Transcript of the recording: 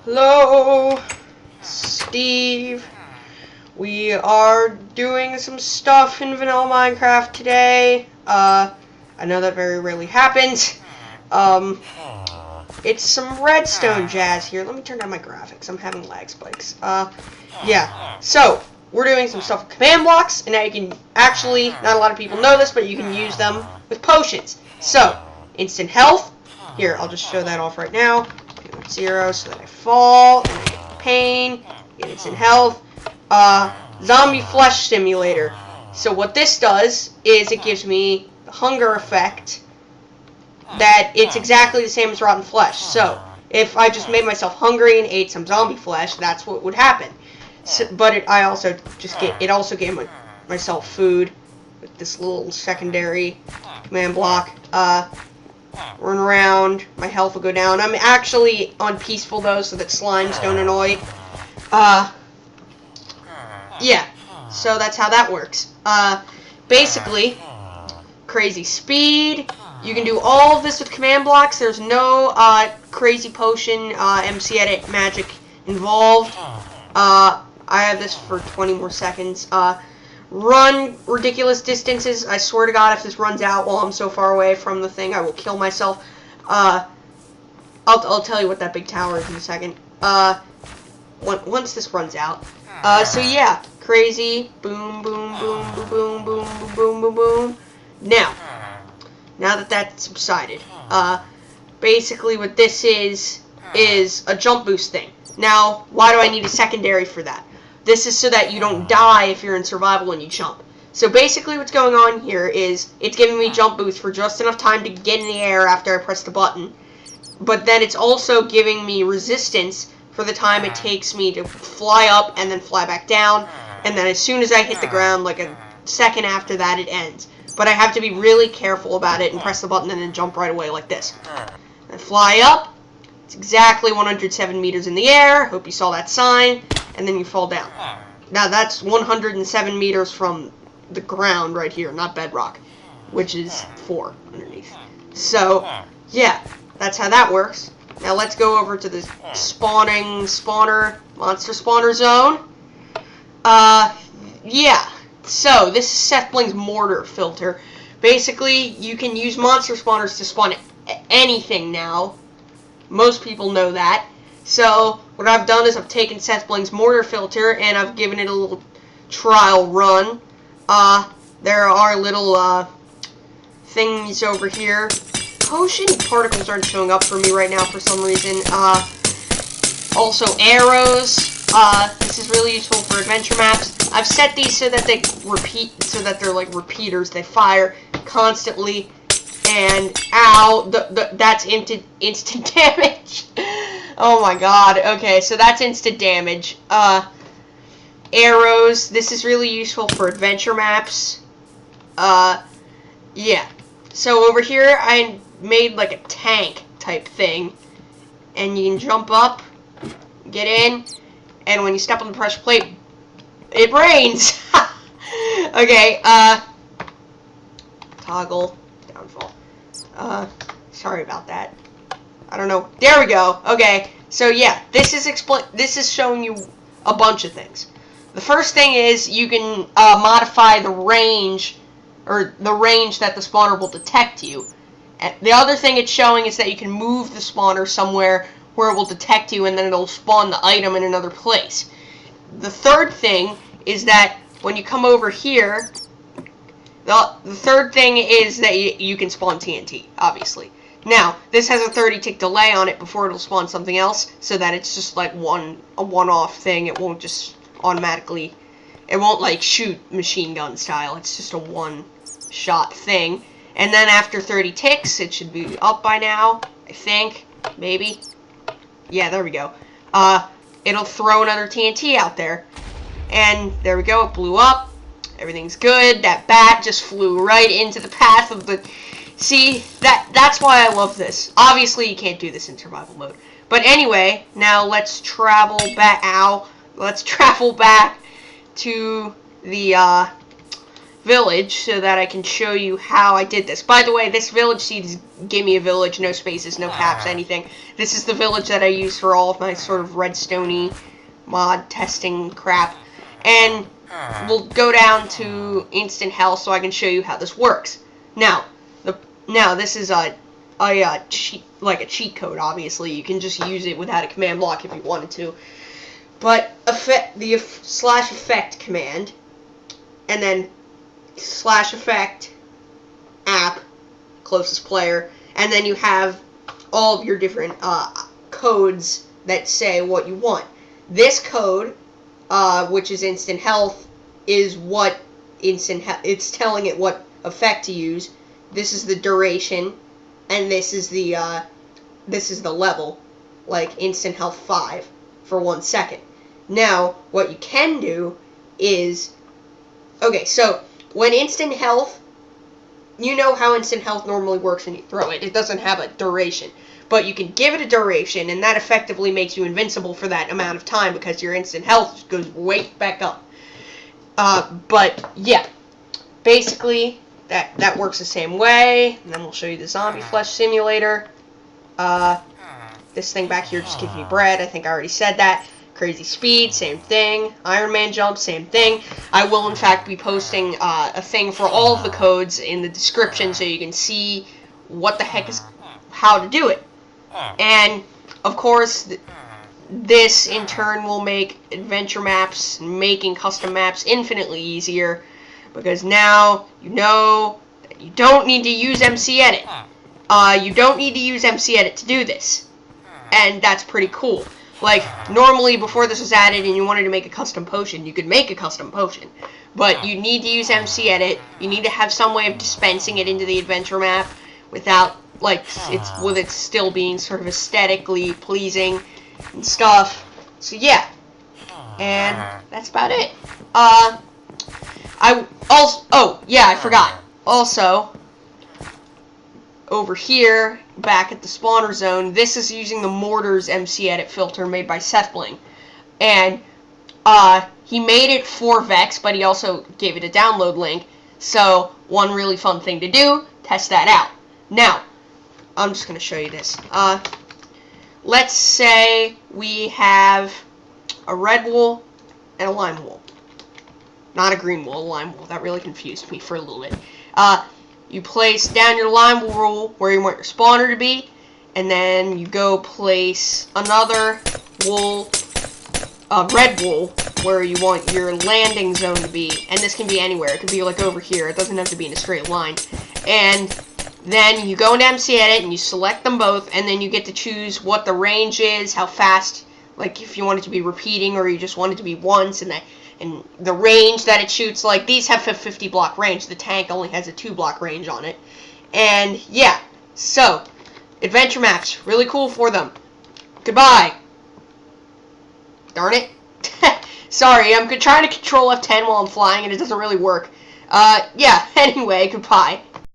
Hello, Steve. We are doing some stuff in vanilla Minecraft today. I know that very rarely happens. It's some redstone jazz here. Let me turn down my graphics. I'm having lag spikes. Yeah. So, we're doing some stuff with command blocks, and now you can actually, not a lot of people know this, but you can use them with potions. So, instant health. Here, I'll just show that off right now. 0 so that I fall, and I get pain, get instant health. Zombie flesh simulator. So what this does is it gives me the hunger effect that it's exactly the same as rotten flesh. So if I just made myself hungry and ate some zombie flesh, that's what would happen. So, but it also gave myself food with this little secondary command block. Run around, my health will go down. I'm actually on peaceful though, so that slimes don't annoy. Yeah, so that's how that works. Basically, crazy speed. You can do all of this with command blocks. There's no crazy potion, MC edit magic involved. I have this for 20 more seconds. Run ridiculous distances. I swear to God, if this runs out while I'm so far away from the thing, I will kill myself. I'll tell you what that big tower is in a second. Once this runs out. So yeah, crazy. Boom, boom, boom, boom, boom, boom, boom, boom, boom. Now that that's subsided, basically what this is a jump boost thing. Now, why do I need a secondary for that? This is so that you don't die if you're in survival when you jump. So basically what's going on here is it's giving me jump boost for just enough time to get in the air after I press the button. But then it's also giving me resistance for the time it takes me to fly up and then fly back down. And then as soon as I hit the ground, like a second after that, it ends. But I have to be really careful about it and press the button and then jump right away like this. And fly up. It's exactly 107 meters in the air. Hope you saw that sign. And then you fall down. Now that's 107 meters from the ground right here, not bedrock, which is 4 underneath. So, yeah, that's how that works. Now let's go over to the monster spawner zone. Yeah, so this is SethBling's mortar filter. Basically, you can use monster spawners to spawn anything now. Most people know that. So, what I've done is I've taken SethBling's mortar filter and I've given it a little trial run. There are little, things over here. Potion particles aren't showing up for me right now for some reason. Also arrows. This is really useful for adventure maps. I've set these so that they repeat, so that they're like repeaters. They fire constantly. And, ow, that's instant damage. Oh my god, okay, so that's instant damage. Arrows, this is really useful for adventure maps. Yeah. So over here, I made like a tank type thing. And you can jump up, get in, and when you step on the pressure plate, it rains! Okay, toggle, downfall. Sorry about that. I don't know. There we go. Okay. So yeah, this is showing you a bunch of things. The first thing is you can modify the range, or the range that the spawner will detect you. And the other thing it's showing is that you can move the spawner somewhere where it will detect you, and then it'll spawn the item in another place. The third thing is that when you come over here, the third thing is that you can spawn TNT, obviously. Now, this has a 30-tick delay on it before it'll spawn something else, so that it's just like a one-off thing. It won't just automatically, it won't like shoot machine gun style. It's just a one-shot thing. And then after 30 ticks, it should be up by now, I think, maybe. Yeah, there we go. It'll throw another TNT out there. And there we go, it blew up. Everything's good. That bat just flew right into the path of the... See, that's why I love this. Obviously, you can't do this in survival mode. But anyway, now let's travel back... Ow. Let's travel back to the, village so that I can show you how I did this. By the way, this village seed is give me a village, no spaces, no caps, anything. This is the village that I use for all of my sort of Redstone-y mod testing crap. And we'll go down to instant health so I can show you how this works. Now this is a cheat code. Obviously, you can just use it without a command block if you wanted to. But the /effect command, and then /effect app closest player, and then you have all of your different codes that say what you want. This code, which is instant health, is what it's telling it what effect to use. This is the duration, and this is the level, like instant health 5 for 1 second. Now, what you can do is, okay, so when instant health, you know how instant health normally works when you throw it. It doesn't have a duration, but you can give it a duration, and that effectively makes you invincible for that amount of time because your instant health goes way back up. But yeah, basically that works the same way. And then we'll show you the zombie flesh simulator. This thing back here just gives me bread. I think I already said that. Crazy speed, same thing. Iron Man jump, same thing. I will in fact be posting a thing for all of the codes in the description so you can see what the heck is how to do it. And of course, this in turn will make adventure maps and making custom maps infinitely easier, because now you know that you don't need to use MC Edit. You don't need to use MC Edit to do this, and that's pretty cool. Like, normally before this was added and you wanted to make a custom potion, you could make a custom potion, but you need to use MC Edit. You need to have some way of dispensing it into the adventure map without, like, with it still being sort of aesthetically pleasing and stuff. So yeah, and that's about it. I forgot. Also, over here, back at the spawner zone, this is using the Mortars MC Edit filter made by SethBling. And he made it for Vex, but he also gave it a download link. So, one really fun thing to do, test that out. Now, I'm just going to show you this. Let's say we have a red wool and a lime wool. Not a green wool, a lime wool. That really confused me for a little bit. You place down your lime wool where you want your spawner to be, and then you go place another wool, red wool, where you want your landing zone to be. And this can be anywhere. It could be like over here. It doesn't have to be in a straight line. And then you go into MC Edit and you select them both, and then you get to choose what the range is, how fast, like if you want it to be repeating or you just want it to be once, and the range that it shoots. Like, these have a 50 block range. The tank only has a 2 block range on it. And yeah, so adventure maps, really cool for them. Goodbye. Darn it. Sorry, I'm trying to control F10 while I'm flying and it doesn't really work. Yeah, anyway, goodbye.